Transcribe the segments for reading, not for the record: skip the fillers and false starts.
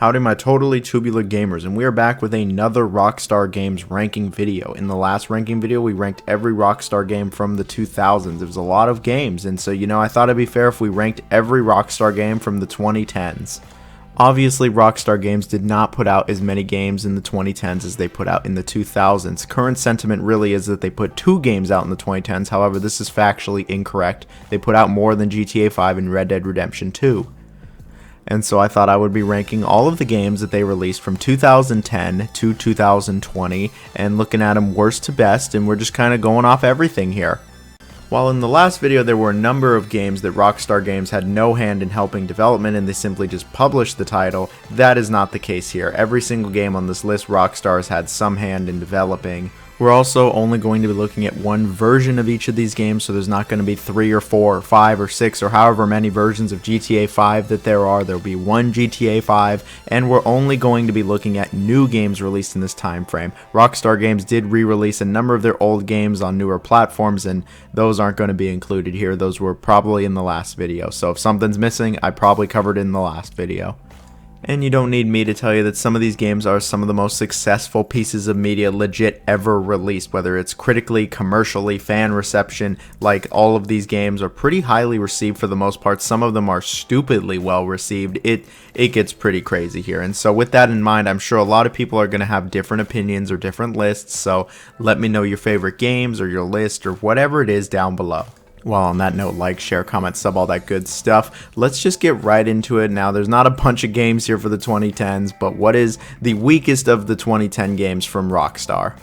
Howdy my totally tubular gamers, and we are back with another Rockstar Games ranking video. In the last ranking video we ranked every Rockstar game from the 2000s. It was a lot of games, and so I thought it'd be fair if we ranked every Rockstar game from the 2010s. Obviously Rockstar Games did not put out as many games in the 2010s as they put out in the 2000s. Current sentiment really is that they put 2 games out in the 2010s, however this is factually incorrect. They put out more than GTA 5 and Red Dead Redemption 2. And so I thought I would be ranking all of the games that they released from 2010 to 2020 and looking at them worst to best, and we're just kind of going off everything here. While in the last video there were a number of games that Rockstar Games had no hand in helping development and they simply just published the title, that is not the case here. Every single game on this list Rockstar has had some hand in developing. We're also only going to be looking at one version of each of these games, so there's not going to be 3 or 4 or 5 or 6 or however many versions of GTA 5 that there are. There'll be one GTA 5, and we're only going to be looking at new games released in this time frame. Rockstar Games did re-release a number of their old games on newer platforms, and those aren't going to be included here. Those were probably in the last video, so if something's missing, I probably covered it in the last video. And you don't need me to tell you that some of these games are some of the most successful pieces of media legit ever released, whether it's critically, commercially, fan reception. Like, all of these games are pretty highly received for the most part. Some of them are stupidly well received. It gets pretty crazy here. And so with that in mind, I'm sure a lot of people are going to have different opinions or different lists, so let me know your favorite games or your list or whatever it is down below. Well, on that note, like, share, comment, sub, all that good stuff. Let's just get right into it now. There's not a bunch of games here for the 2010s, but what is the weakest of the 2010 games from Rockstar?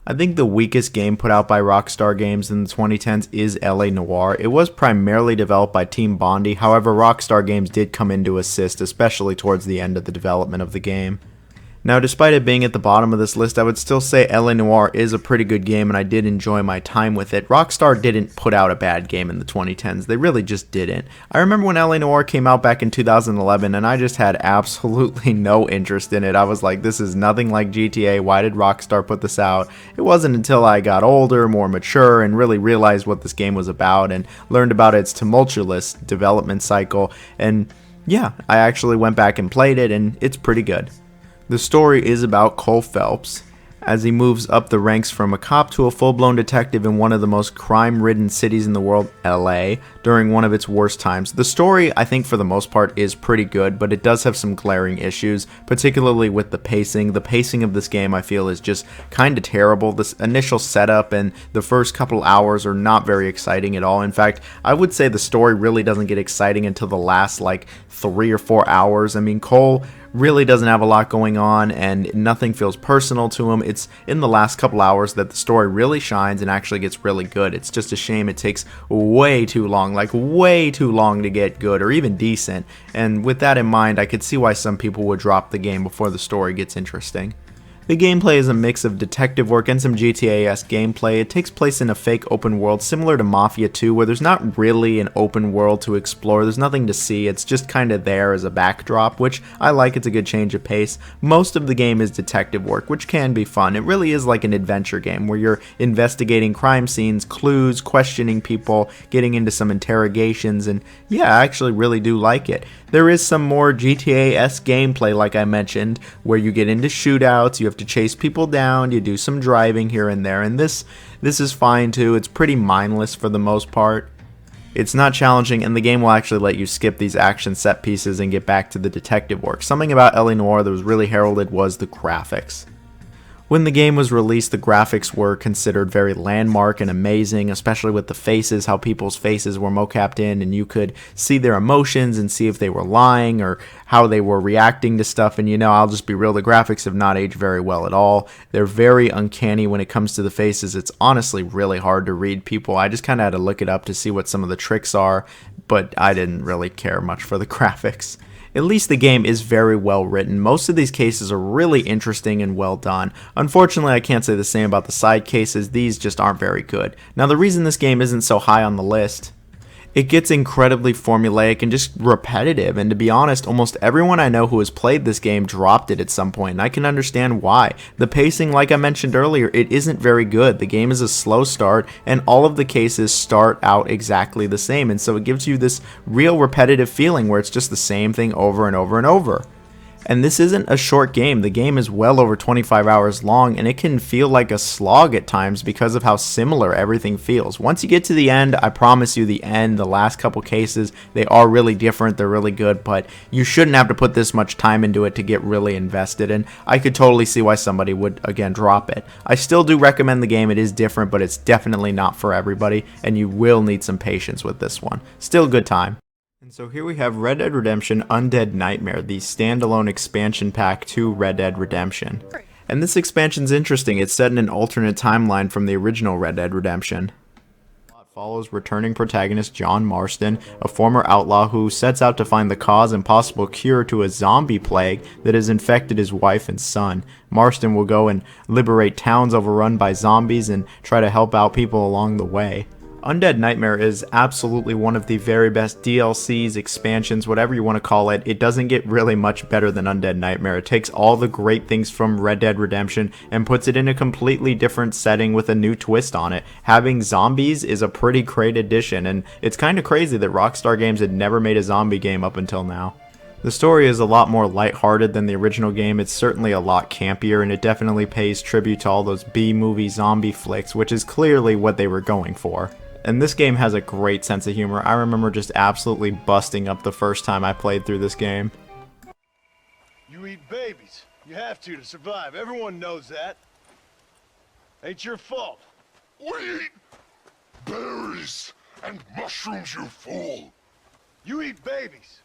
I think the weakest game put out by Rockstar Games in the 2010s is LA Noire. It was primarily developed by Team Bondi, however Rockstar Games did come in to assist, especially towards the end of the development of the game. Now, despite it being at the bottom of this list, I would still say LA Noire is a pretty good game and I did enjoy my time with it. Rockstar didn't put out a bad game in the 2010s. They really just didn't. I remember when LA Noire came out back in 2011 and I just had absolutely no interest in it. I was like, this is nothing like GTA. Why did Rockstar put this out? It wasn't until I got older, more mature, and really realized what this game was about and learned about its tumultuous development cycle. And yeah, I actually went back and played it and it's pretty good. The story is about Cole Phelps as he moves up the ranks from a cop to a full-blown detective in one of the most crime-ridden cities in the world, LA, during one of its worst times. The story, I think for the most part, is pretty good, but it does have some glaring issues, particularly with the pacing. The pacing of this game, I feel, is just kind of terrible. This initial setup and the first couple hours are not very exciting at all. In fact, I would say the story really doesn't get exciting until the last, 3 or 4 hours. I mean, Cole really doesn't have a lot going on and nothing feels personal to him. It's in the last couple hours that the story really shines and actually gets really good. It's just a shame it takes way too long, way too long to get good or even decent. And with that in mind, I could see why some people would drop the game before the story gets interesting. The gameplay is a mix of detective work and some GTA-esque gameplay. It takes place in a fake open world similar to Mafia 2, where there's not really an open world to explore. There's nothing to see. It's just kind of there as a backdrop, which I like. It's a good change of pace. Most of the game is detective work, which can be fun. It really is like an adventure game where you're investigating crime scenes, clues, questioning people, getting into some interrogations, and yeah, I actually really do like it. There is some more GTA-esque gameplay, like I mentioned, where you get into shootouts, you have to chase people down, you do some driving here and there, and this is fine too. It's pretty mindless for the most part. It's not challenging, and the game will actually let you skip these action set pieces and get back to the detective work. Something about LA Noire that was really heralded was the graphics. When the game was released, the graphics were considered very landmark and amazing, especially with the faces, how people's faces were mocapped in, and you could see their emotions and see if they were lying or how they were reacting to stuff. And I'll just be real, the graphics have not aged very well at all. They're very uncanny when it comes to the faces. It's honestly really hard to read people. I just kind of had to look it up to see what some of the tricks are, but I didn't really care much for the graphics. At least the game is very well written. Most of these cases are really interesting and well done. Unfortunately, I can't say the same about the side cases. These just aren't very good. Now, the reason this game isn't so high on the list it gets incredibly formulaic and just repetitive, and to be honest, almost everyone I know who has played this game dropped it at some point, and I can understand why. The pacing, like I mentioned earlier, it isn't very good. The game is a slow start, and all of the cases start out exactly the same, and so it gives you this real repetitive feeling where it's just the same thing over and over and over. And this isn't a short game. The game is well over 25 hours long, and it can feel like a slog at times because of how similar everything feels. Once you get to the end, I promise you the end, the last couple cases, they are really different, they're really good, but you shouldn't have to put this much time into it to get really invested, and I could totally see why somebody would, again, drop it. I still do recommend the game. It is different, but it's definitely not for everybody, and you will need some patience with this one. Still a good time. And so here we have Red Dead Redemption Undead Nightmare, the standalone expansion pack to Red Dead Redemption. And this expansion's interesting. It's set in an alternate timeline from the original Red Dead Redemption. The plot follows returning protagonist John Marston, a former outlaw who sets out to find the cause and possible cure to a zombie plague that has infected his wife and son. Marston will go and liberate towns overrun by zombies and try to help out people along the way. Undead Nightmare is absolutely one of the very best DLCs, expansions, whatever you want to call it. It doesn't get really much better than Undead Nightmare. It takes all the great things from Red Dead Redemption and puts it in a completely different setting with a new twist on it. Having zombies is a pretty great addition, and it's kind of crazy that Rockstar Games had never made a zombie game up until now. The story is a lot more lighthearted than the original game. It's certainly a lot campier, and it definitely pays tribute to all those B-movie zombie flicks, which is clearly what they were going for. And this game has a great sense of humor. I remember just absolutely busting up the first time I played through this game. You eat babies. You have to survive. Everyone knows that. Ain't your fault. We eat berries and mushrooms, you fool. You eat babies.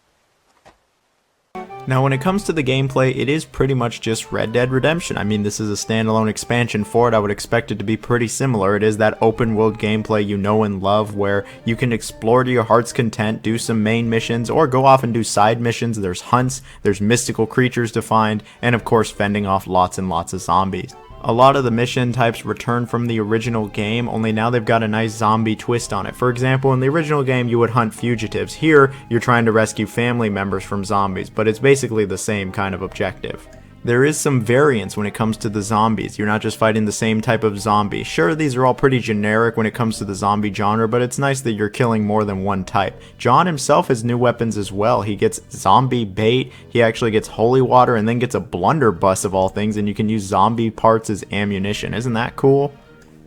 Now when it comes to the gameplay, it is pretty much just Red Dead Redemption. I mean, this is a standalone expansion for it. I would expect it to be pretty similar. It is that open world gameplay you know and love, where you can explore to your heart's content, do some main missions, or go off and do side missions. There's hunts, there's mystical creatures to find, and of course fending off lots and lots of zombies. A lot of the mission types return from the original game, only now they've got a nice zombie twist on it. For example, in the original game you would hunt fugitives. Here, you're trying to rescue family members from zombies, but it's basically the same kind of objective. There is some variance when it comes to the zombies. You're not just fighting the same type of zombie. Sure, these are all pretty generic when it comes to the zombie genre, but it's nice that you're killing more than one type. John himself has new weapons as well. He gets zombie bait, he actually gets holy water, and then gets a blunderbuss of all things, and you can use zombie parts as ammunition. Isn't that cool?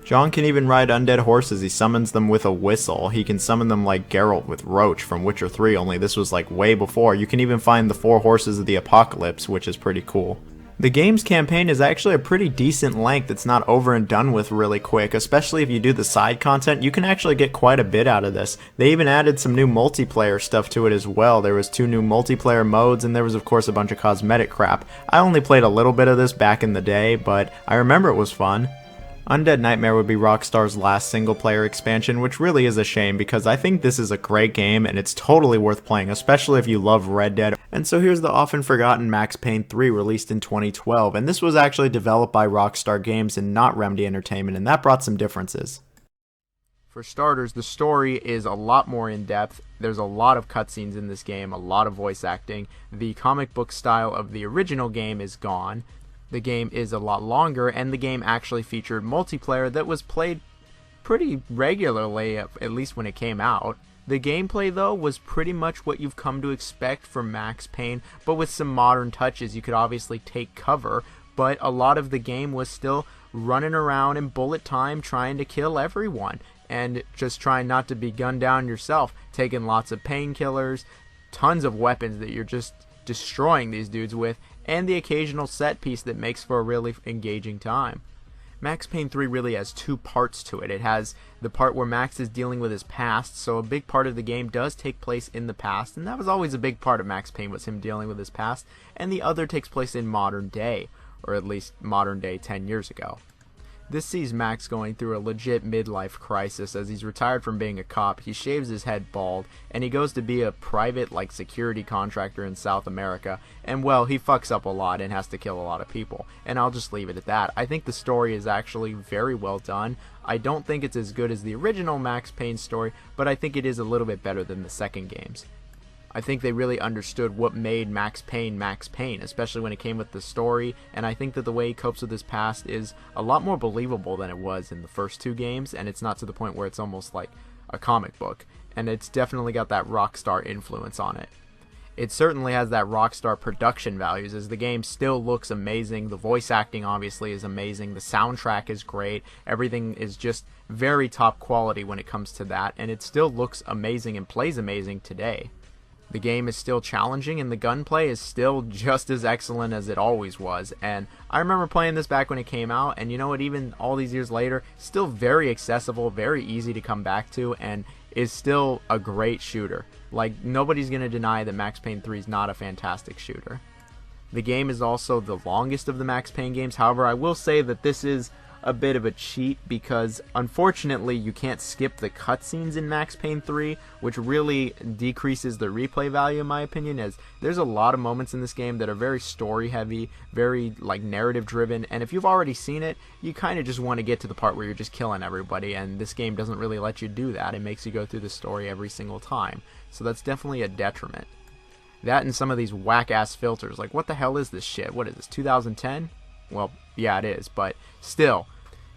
John can even ride undead horses. He summons them with a whistle. He can summon them like Geralt with Roach from Witcher 3, only this was like way before. You can even find the 4 horses of the apocalypse, which is pretty cool. The game's campaign is actually a pretty decent length. It's not over and done with really quick, especially if you do the side content. You can actually get quite a bit out of this. They even added some new multiplayer stuff to it as well. There was 2 new multiplayer modes, and there was of course a bunch of cosmetic crap. I only played a little bit of this back in the day, but I remember it was fun. Undead Nightmare would be Rockstar's last single-player expansion, which really is a shame because I think this is a great game and it's totally worth playing, especially if you love Red Dead. And so here's the often forgotten Max Payne 3, released in 2012, and this was actually developed by Rockstar Games and not Remedy Entertainment, and that brought some differences. For starters, the story is a lot more in-depth. There's a lot of cutscenes in this game, a lot of voice acting. The comic book style of the original game is gone. The game is a lot longer, and the game actually featured multiplayer that was played pretty regularly, at least when it came out. The gameplay, though, was pretty much what you've come to expect from Max Payne, but with some modern touches. You could obviously take cover, but a lot of the game was still running around in bullet time trying to kill everyone, and just trying not to be gunned down yourself, taking lots of painkillers, tons of weapons that you're just destroying these dudes with, and the occasional set piece that makes for a really engaging time. Max Payne 3 really has 2 parts to it. It has the part where Max is dealing with his past, so a big part of the game does take place in the past, and that was always a big part of Max Payne, was him dealing with his past, and the other takes place in modern day, or at least modern day 10 years ago. This sees Max going through a legit midlife crisis as he's retired from being a cop. He shaves his head bald, and he goes to be a private security contractor in South America, and well, he fucks up a lot and has to kill a lot of people, and I'll just leave it at that. I think the story is actually very well done. I don't think it's as good as the original Max Payne story, but I think it is a little bit better than the second games. I think they really understood what made Max Payne, especially when it came with the story, and I think that the way he copes with his past is a lot more believable than it was in the first 2 games, and it's not to the point where it's almost like a comic book, and it's definitely got that Rockstar influence on it. it certainly has that Rockstar production values, as the game still looks amazing. The voice acting obviously is amazing. The soundtrack is great. Everything is just very top quality when it comes to that, and it still looks amazing and plays amazing today. The game is still challenging, and the gunplay is still just as excellent as it always was. And I remember playing this back when it came out, and you know what, even all these years later, still very accessible, very easy to come back to, and is still a great shooter. Like, nobody's going to deny that Max Payne 3 is not a fantastic shooter. The game is also the longest of the Max Payne games. However, I will say that this is a bit of a cheat, because unfortunately you can't skip the cutscenes in Max Payne 3, which really decreases the replay value in my opinion, as there's a lot of moments in this game that are very story heavy, very like narrative driven, and if you've already seen it, you kind of just want to get to the part where you're just killing everybody, and this game doesn't really let you do that. It makes you go through the story every single time, so that's definitely a detriment. That and some of these whack ass filters, like what the hell is this shit? What is this, 2010? Well, yeah, it is, but still,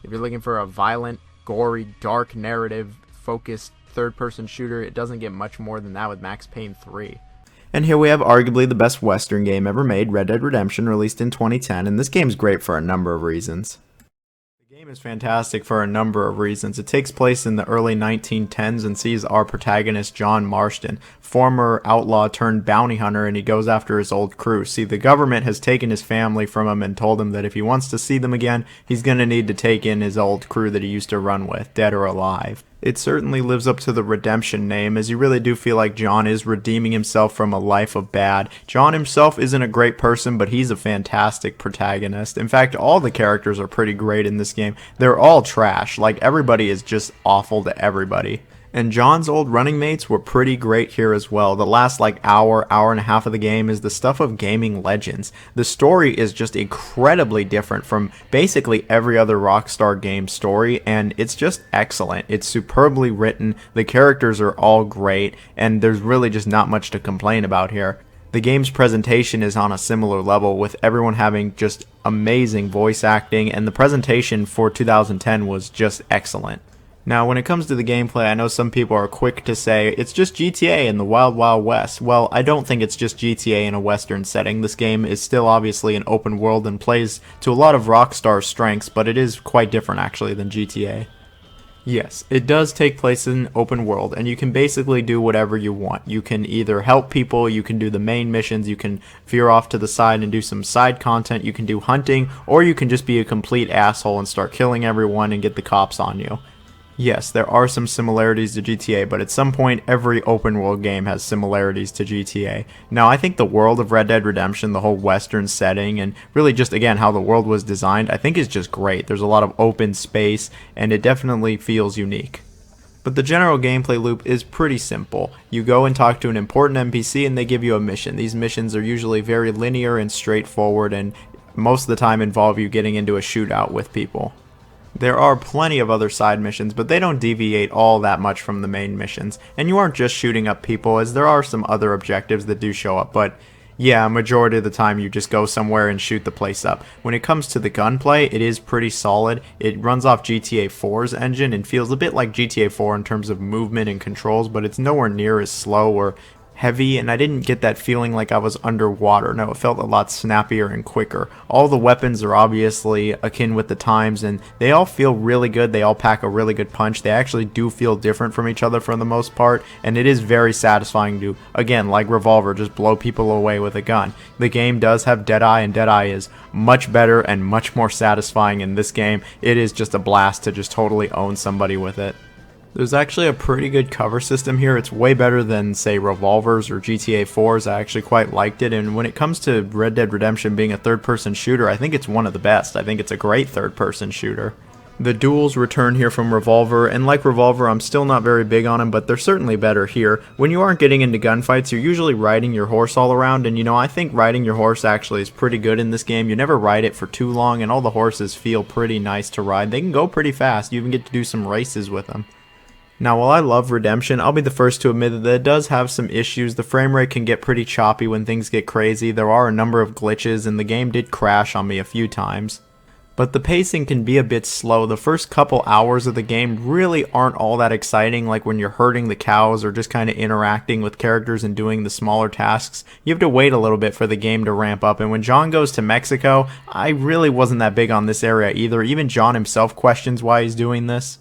if you're looking for a violent, gory, dark narrative focused third-person shooter, it doesn't get much more than that with Max Payne 3. And here we have arguably the best Western game ever made, Red Dead Redemption, released in 2010, and this game's great for a number of reasons. The game is fantastic for a number of reasons. It takes place in the early 1910s and sees our protagonist John Marston, former outlaw turned bounty hunter, and he goes after his old crew. See, the government has taken his family from him and told him that if he wants to see them again, he's going to need to take in his old crew that he used to run with, dead or alive. It certainly lives up to the redemption name, as you really do feel like John is redeeming himself from a life of bad. John himself isn't a great person, but he's a fantastic protagonist. In fact, all the characters are pretty great in this game. They're all trash. Like, everybody is just awful to everybody. And John's old running mates were pretty great here as well. The last hour and a half of the game is the stuff of gaming legends. The story is just incredibly different from basically every other Rockstar game story, and it's just excellent. It's superbly written, the characters are all great, and there's really just not much to complain about here. The game's presentation is on a similar level, with everyone having just amazing voice acting, and the presentation for 2010 was just excellent. Now, when it comes to the gameplay, I know some people are quick to say, it's just GTA in the Wild Wild West. Well, I don't think it's just GTA in a Western setting. This game is still obviously an open world and plays to a lot of Rockstar's strengths, but it is quite different actually than GTA. Yes, it does take place in an open world, and you can basically do whatever you want. You can either help people, you can do the main missions, you can veer off to the side and do some side content, you can do hunting, or you can just be a complete asshole and start killing everyone and get the cops on you. Yes, there are some similarities to GTA, but at some point every open world game has similarities to GTA. Now, I think the world of Red Dead Redemption, the whole Western setting, and really just again how the world was designed, I think is just great. There's a lot of open space, and it definitely feels unique. But the general gameplay loop is pretty simple. You go and talk to an important NPC and they give you a mission. These missions are usually very linear and straightforward, and most of the time involve you getting into a shootout with people. There are plenty of other side missions, but they don't deviate all that much from the main missions, and you aren't just shooting up people, as there are some other objectives that do show up, but yeah, majority of the time you just go somewhere and shoot the place up. When it comes to the gunplay, it is pretty solid. It runs off GTA 4's engine and feels a bit like GTA 4 in terms of movement and controls, but it's nowhere near as slow or heavy, and I didn't get that feeling like I was underwater. No, it felt a lot snappier and quicker. All the weapons are obviously akin with the times, and they all feel really good. They all pack a really good punch. They actually do feel different from each other for the most part, and it is very satisfying to, again, like Revolver, just blow people away with a gun. The game does have Deadeye, and Deadeye is much better and much more satisfying in this game. It is just a blast to just totally own somebody with it. There's actually a pretty good cover system here. It's way better than, say, Revolver's or GTA 4's. I actually quite liked it, and when it comes to Red Dead Redemption being a third-person shooter, I think it's one of the best. I think it's a great third-person shooter. The duels return here from Revolver, and like Revolver, I'm still not very big on them, but they're certainly better here. When you aren't getting into gunfights, you're usually riding your horse all around, and you know, I think riding your horse actually is pretty good in this game. You never ride it for too long, and all the horses feel pretty nice to ride. They can go pretty fast. You even get to do some races with them. Now, while I love Redemption, I'll be the first to admit that it does have some issues. The frame rate can get pretty choppy when things get crazy. There are a number of glitches, and the game did crash on me a few times. But the pacing can be a bit slow. The first couple hours of the game really aren't all that exciting, like when you're herding the cows or just kind of interacting with characters and doing the smaller tasks. You have to wait a little bit for the game to ramp up, and when John goes to Mexico, I really wasn't that big on this area either. Even John himself questions why he's doing this.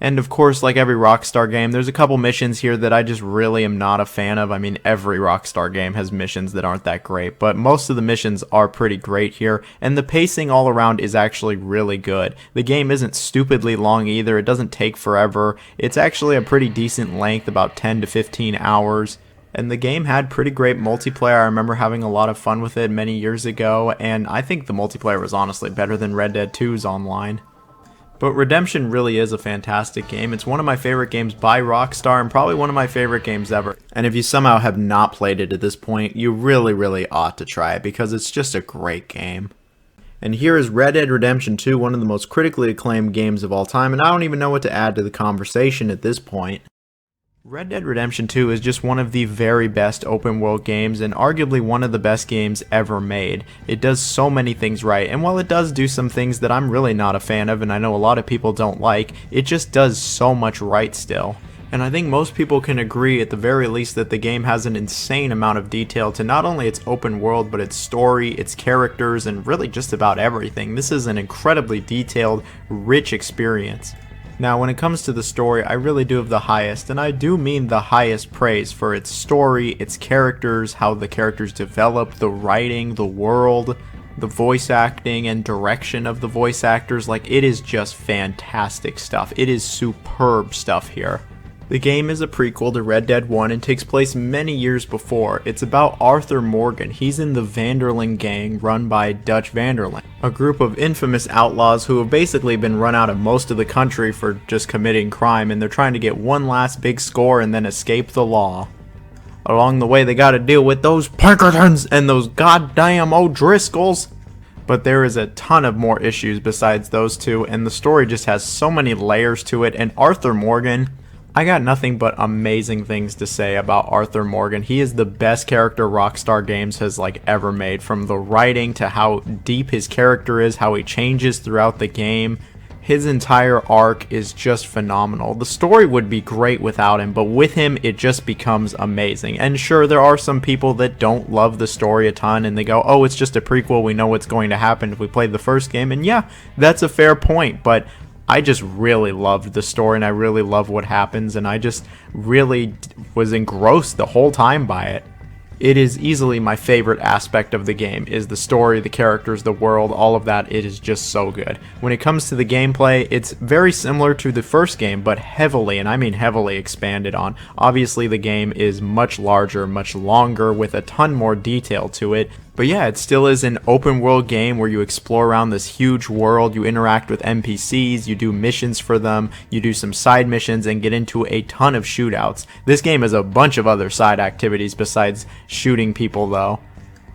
And of course, like every Rockstar game, there's a couple missions here that I just really am not a fan of. I mean, every Rockstar game has missions that aren't that great, but most of the missions are pretty great here, and the pacing all around is actually really good. The game isn't stupidly long either. It doesn't take forever. It's actually a pretty decent length, about 10 to 15 hours. And the game had pretty great multiplayer. I remember having a lot of fun with it many years ago, and I think the multiplayer was honestly better than Red Dead 2's online. But Redemption really is a fantastic game. It's one of my favorite games by Rockstar and probably one of my favorite games ever. And if you somehow have not played it at this point, you really ought to try it because it's just a great game. And here is Red Dead Redemption 2, one of the most critically acclaimed games of all time, and I don't even know what to add to the conversation at this point. Red Dead Redemption 2 is just one of the very best open world games and arguably one of the best games ever made. It does so many things right, and while it does do some things that I'm really not a fan of and I know a lot of people don't like, it just does so much right still. And I think most people can agree at the very least that the game has an insane amount of detail to not only its open world but its story, its characters, and really just about everything. This is an incredibly detailed, rich experience. Now, when it comes to the story, I really do have the highest, and I do mean the highest praise for its story, its characters, how the characters develop, the writing, the world, the voice acting and direction of the voice actors. Like, it is just fantastic stuff. It is superb stuff here. The game is a prequel to Red Dead 1 and takes place many years before. It's about Arthur Morgan. He's in the Vanderling gang run by Dutch Vanderling, a group of infamous outlaws who have basically been run out of most of the country for just committing crime, and they're trying to get one last big score and then escape the law. Along the way, they gotta deal with those Pinkertons and those goddamn O'Driscolls. But there is a ton of more issues besides those two, and the story just has so many layers to it, and Arthur Morgan, I got nothing but amazing things to say about Arthur Morgan. He is the best character Rockstar Games has ever made, from the writing to how deep his character is, how he changes throughout the game. His entire arc is just phenomenal. The story would be great without him, but with him it just becomes amazing. And sure, there are some people that don't love the story a ton and they go, oh, it's just a prequel, we know what's going to happen if we played the first game. And yeah, that's a fair point, but I just really loved the story and I really love what happens, and I just really was engrossed the whole time by it. It is easily my favorite aspect of the game, is the story, the characters, the world, all of that. It is just so good. When it comes to the gameplay, it's very similar to the first game, but heavily, and I mean heavily, expanded on. Obviously the game is much larger, much longer, with a ton more detail to it. But yeah, it still is an open world game where you explore around this huge world, you interact with NPCs, you do missions for them, you do some side missions, and get into a ton of shootouts. This game has a bunch of other side activities besides shooting people though.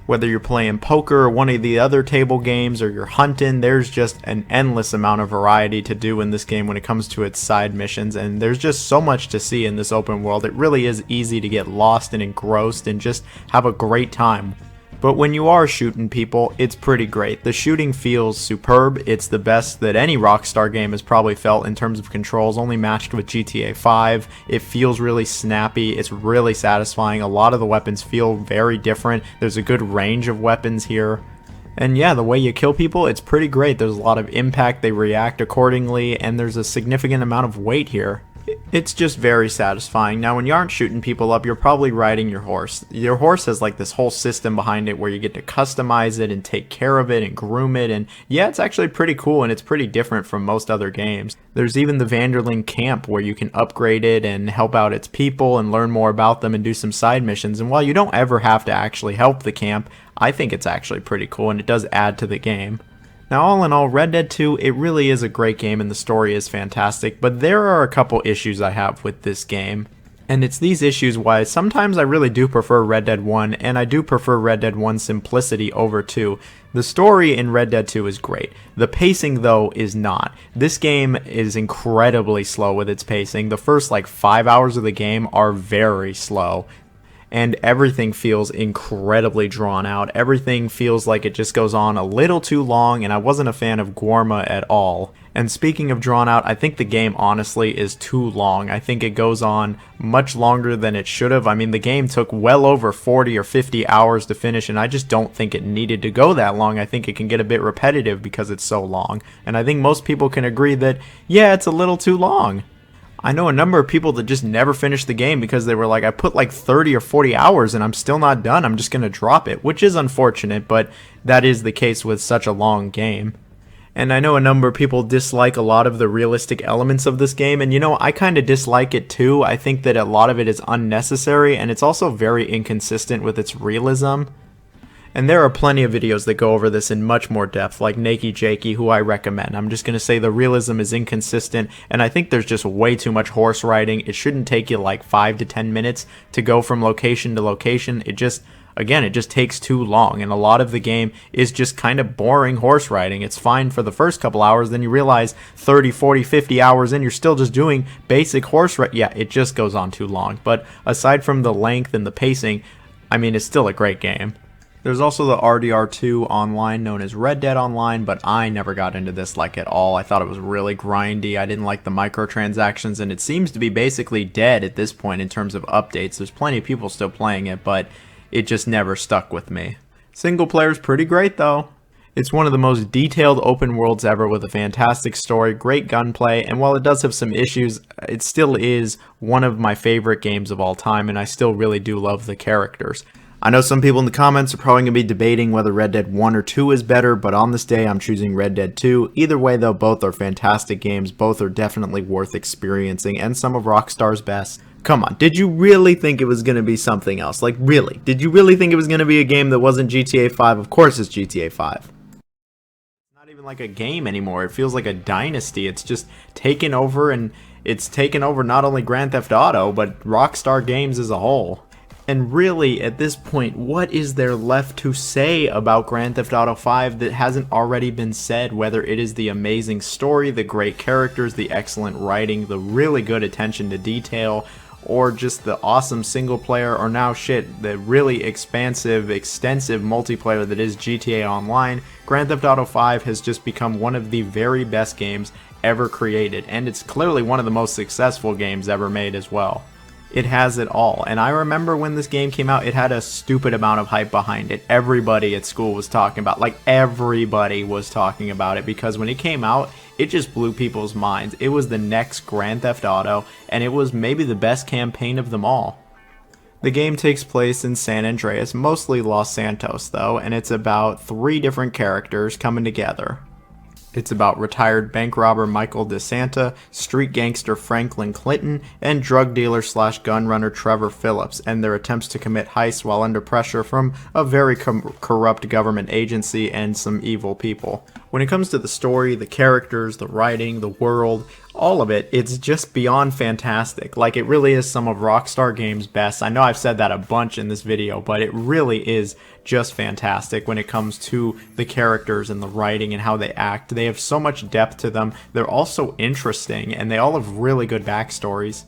Whether you're playing poker or one of the other table games or you're hunting, there's just an endless amount of variety to do in this game when it comes to its side missions, and there's just so much to see in this open world. It really is easy to get lost and engrossed and just have a great time. But when you are shooting people, it's pretty great. The shooting feels superb. It's the best that any Rockstar game has probably felt in terms of controls, only matched with GTA 5. It feels really snappy. It's really satisfying. A lot of the weapons feel very different. There's a good range of weapons here. And yeah, the way you kill people, it's pretty great. There's a lot of impact. They react accordingly, and there's a significant amount of weight here. It's just very satisfying. Now, when you aren't shooting people up, you're probably riding your horse. Your horse has this whole system behind it where you get to customize it and take care of it and groom it, and yeah, it's actually pretty cool and it's pretty different from most other games. There's even the Vanderling camp where you can upgrade it and help out its people and learn more about them and do some side missions, and while you don't ever have to actually help the camp, I think it's actually pretty cool and it does add to the game. Now, all in all, Red Dead 2, it really is a great game and the story is fantastic, but there are a couple issues I have with this game. And it's these issues why sometimes I really do prefer Red Dead 1, and I do prefer Red Dead 1's simplicity over 2. The story in Red Dead 2 is great. The pacing, though, is not. This game is incredibly slow with its pacing. The first 5 hours of the game are very slow. and everything feels incredibly drawn out. Everything feels like it just goes on a little too long, and I wasn't a fan of Gwarma at all. And speaking of drawn out, I think the game honestly is too long. I think it goes on much longer than it should have. I mean, the game took well over 40 or 50 hours to finish, and I just don't think it needed to go that long. I think it can get a bit repetitive because it's so long. And I think most people can agree that, yeah, it's a little too long. I know a number of people that just never finished the game because they were like, I put like 30 or 40 hours and I'm still not done. I'm just going to drop it, which is unfortunate, but that is the case with such a long game. And I know a number of people dislike a lot of the realistic elements of this game, and you know, I kind of dislike it too. I think that a lot of it is unnecessary, and it's also very inconsistent with its realism. And there are plenty of videos that go over this in much more depth, like Nakey Jakey, who I recommend. I'm just going to say the realism is inconsistent, and I think there's just way too much horse riding. It shouldn't take you like 5 to 10 minutes to go from location to location. It just takes too long, and a lot of the game is just kind of boring horse riding. It's fine for the first couple hours, then you realize 30, 40, 50 hours in, you're still just doing basic horse riding. Yeah, it just goes on too long. But aside from the length and the pacing, I mean, it's still a great game. There's also the RDR2 online, known as Red Dead Online, but I never got into this like at all. I thought it was really grindy. I didn't like the microtransactions, and it seems to be basically dead at this point in terms of updates. There's plenty of people still playing it, but it just never stuck with me. Single player's pretty great though. It's one of the most detailed open worlds ever with a fantastic story, great gunplay, and while it does have some issues, it still is one of my favorite games of all time, and I still really do love the characters. I know some people in the comments are probably going to be debating whether Red Dead 1 or 2 is better, but on this day I'm choosing Red Dead 2. Either way though, both are fantastic games, both are definitely worth experiencing, and some of Rockstar's best. Come on, did you really think it was going to be something else? Like, really? Did you really think it was going to be a game that wasn't GTA 5? Of course it's GTA 5. It's not even like a game anymore. It feels like a dynasty. It's just taken over, and it's taken over not only Grand Theft Auto, but Rockstar Games as a whole. And really, at this point, what is there left to say about Grand Theft Auto 5 that hasn't already been said? Whether it is the amazing story, the great characters, the excellent writing, the really good attention to detail, or just the awesome single player, or now shit, the really expansive, extensive multiplayer that is GTA Online, Grand Theft Auto 5 has just become one of the very best games ever created, and it's clearly one of the most successful games ever made as well. It has it all, and I remember when this game came out, it had a stupid amount of hype behind it. Everybody at school was talking about, like everybody was talking about it, because when it came out, it just blew people's minds. It was the next Grand Theft Auto, and it was maybe the best campaign of them all. The game takes place in San Andreas, mostly Los Santos though, and it's about 3 different characters coming together. It's about retired bank robber Michael DeSanta, street gangster Franklin Clinton, and drug dealer / gun runner Trevor Phillips, and their attempts to commit heists while under pressure from a very corrupt government agency and some evil people. When it comes to the story, the characters, the writing, the world, all of it, it's just beyond fantastic. Like, it really is some of Rockstar Games' best. I know I've said that a bunch in this video, but it really is just fantastic when it comes to the characters and the writing and how they act. They have so much depth to them. They're all so interesting, and they all have really good backstories.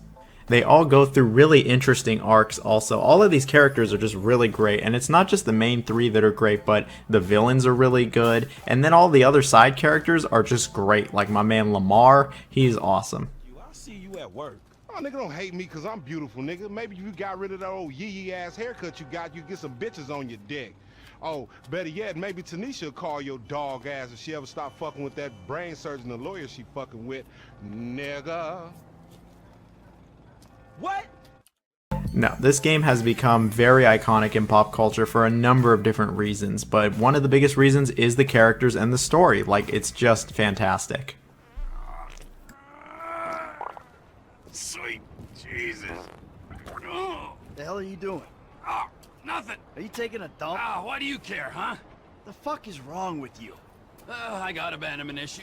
They all go through really interesting arcs also. All of these characters are just really great, and it's not just the main 3 that are great, but the villains are really good, and then all the other side characters are just great. Like my man Lamar, he's awesome. I see you at work. Oh, nigga, don't hate me because I'm beautiful, nigga. Maybe if you got rid of that old yee-yee ass haircut you got, you get some bitches on your dick. Oh, better yet, maybe Tanisha will call your dog ass if she ever stop fucking with that brain surgeon, the lawyer she fucking with, nigga. What? No, this game has become very iconic in pop culture for a number of different reasons, but one of the biggest reasons is the characters and the story. Like, it's just fantastic. Sweet Jesus. The hell are you doing? Oh, nothing. Are you taking a dump? Ah, why do you care, huh? The fuck is wrong with you? I got abandonment issue.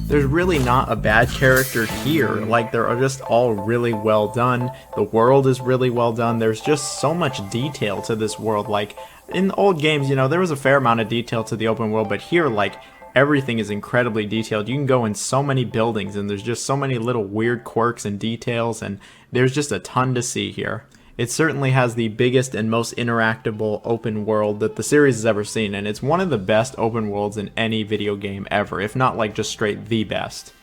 There's really not a bad character here. Like, they're just all really well done. The world is really well done. There's just so much detail to this world. Like, in old games, you know, there was a fair amount of detail to the open world, but here, like, everything is incredibly detailed. You can go in so many buildings, and there's just so many little weird quirks and details, and there's just a ton to see here. It certainly has the biggest and most interactable open world that the series has ever seen, and it's one of the best open worlds in any video game ever, if not like just straight the best.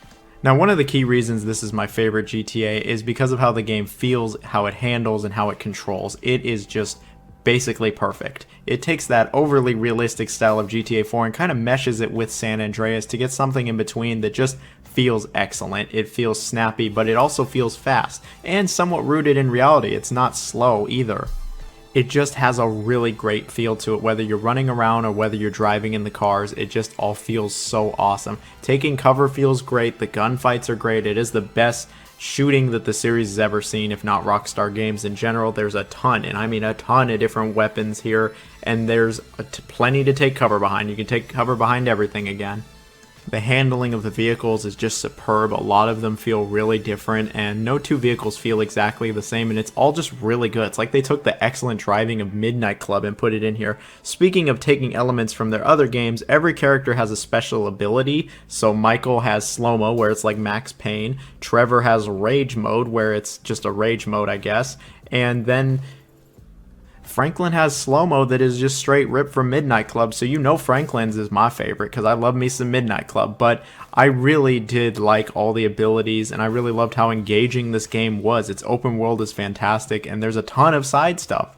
Now, one of the key reasons this is my favorite GTA is because of how the game feels, how it handles, and how it controls. It is just basically perfect. It takes that overly realistic style of GTA 4 and kind of meshes it with San Andreas to get something in between that just feels excellent. It feels snappy, but it also feels fast and somewhat rooted in reality. It's not slow either. It just has a really great feel to it, whether you're running around or whether you're driving in the cars. It just all feels so awesome. Taking cover feels great. The gunfights are great. It is the best shooting that the series has ever seen, if not Rockstar Games in general. There's a ton, and I mean a ton of different weapons here, and there's plenty to take cover behind. You can take cover behind everything again. The handling of the vehicles is just superb. A lot of them feel really different, and no two vehicles feel exactly the same, and it's all just really good. It's like they took the excellent driving of Midnight Club and put it in here. Speaking of taking elements from their other games, every character has a special ability. So Michael has slow-mo, where it's like Max Payne. Trevor has rage mode, where it's just a rage mode, I guess. And then Franklin has slow-mo that is just straight ripped from Midnight Club, so you know Franklin's is my favorite because I love me some Midnight Club, but I really did like all the abilities, and I really loved how engaging this game was. Its open world is fantastic, and there's a ton of side stuff.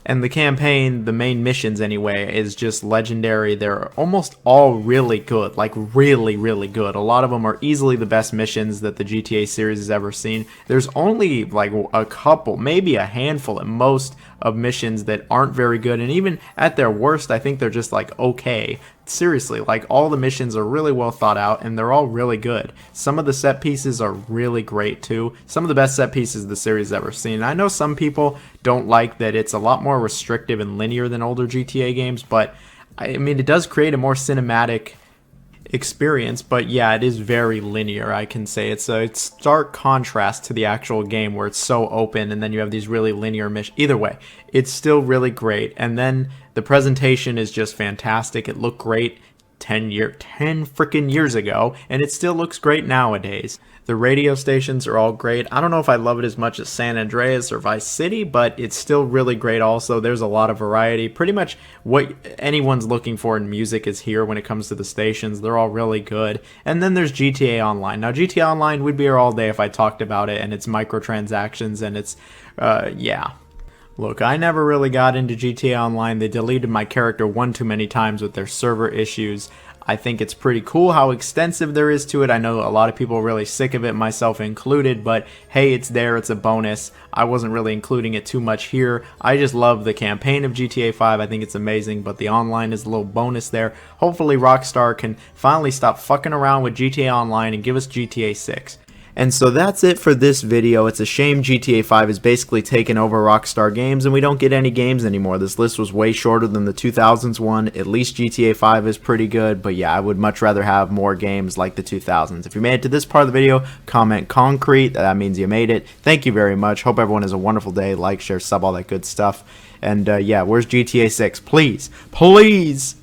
And the campaign, the main missions anyway, is just legendary. They're almost all really good, like really, really good. A lot of them are easily the best missions that the GTA series has ever seen. There's only like a couple, maybe a handful at most, of missions that aren't very good, and even at their worst, I think they're just like okay. Seriously, like all the missions are really well thought out, and they're all really good. Some of the set pieces are really great too. Some of the best set pieces the series has ever seen. I know some people don't like that it's a lot more restrictive and linear than older GTA games, but I mean, it does create a more cinematic experience, but yeah, it is very linear. I can say it's a stark contrast to the actual game where it's so open, and then you have these really linear missions. Either way, it's still really great, and then the presentation is just fantastic. It looked great 10 freaking years ago, and it still looks great nowadays. The radio stations are all great. I don't know if I love it as much as San Andreas or Vice City, but it's still really great also. There's a lot of variety. Pretty much what anyone's looking for in music is here when it comes to the stations. They're all really good. And then there's GTA Online. Now, GTA Online would be here all day if I talked about it, and its microtransactions, and it's, yeah. Look, I never really got into GTA Online. They deleted my character one too many times with their server issues. I think it's pretty cool how extensive there is to it. I know a lot of people are really sick of it, myself included, but hey, it's there, it's a bonus. I wasn't really including it too much here. I just love the campaign of GTA 5. I think it's amazing, but the online is a little bonus there. Hopefully Rockstar can finally stop fucking around with GTA Online and give us GTA 6. And so that's it for this video. It's a shame GTA 5 is basically taken over Rockstar Games and we don't get any games anymore. This list was way shorter than the 2000s one. At least GTA 5 is pretty good, but yeah, I would much rather have more games like the 2000s. If you made it to this part of the video, comment concrete. That means you made it. Thank you very much. Hope everyone has a wonderful day. Like, share, sub, all that good stuff. And yeah, where's GTA 6? Please, please!